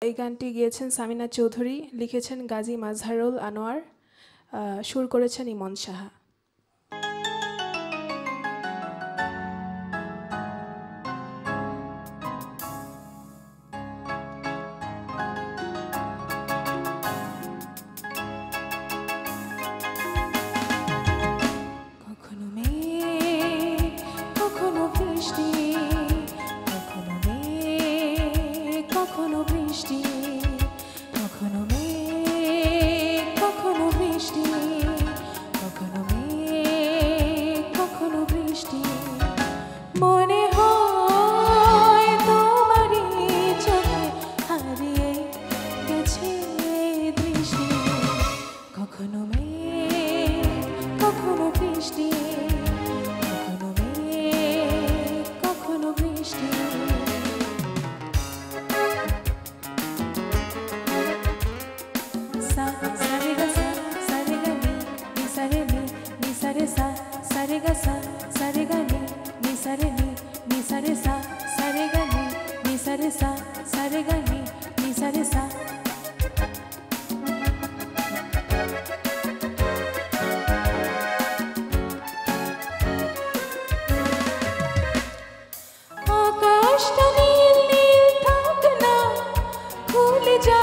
এই গানটি গেয়েছেন সামিনা চৌধুরী, লিখেছেন গাজী মাজহারুল আনোয়ার, সুর করেছেন ইমন সাহা। কখনো মেঘ, কখনো বৃষ্টি, কখনো মেঘ, কখনো বৃষ্টি, কখনো মেঘ, কখনো বৃষ্টি, কখনো মেঘ, কখনো বৃষ্টি। মনে হয় তোমারই চোখে হারিয়ে গেছে দৃষ্টি। কখনো মেঘ, কখনো বৃষ্টি, কখনো মেঘ, কখনো বৃষ্টি। সা সা রে গা সা সা রে গা নি নি সা রে নি নি সা রে সা সা রে গা সা সা রে গা নি নি সা রে নি নি সা রে সা সা রে গা নি নি সা রে সা সা রে গা নি নি সা রে সা। আকাশটা নীল নীল থাক না, ভুলে যা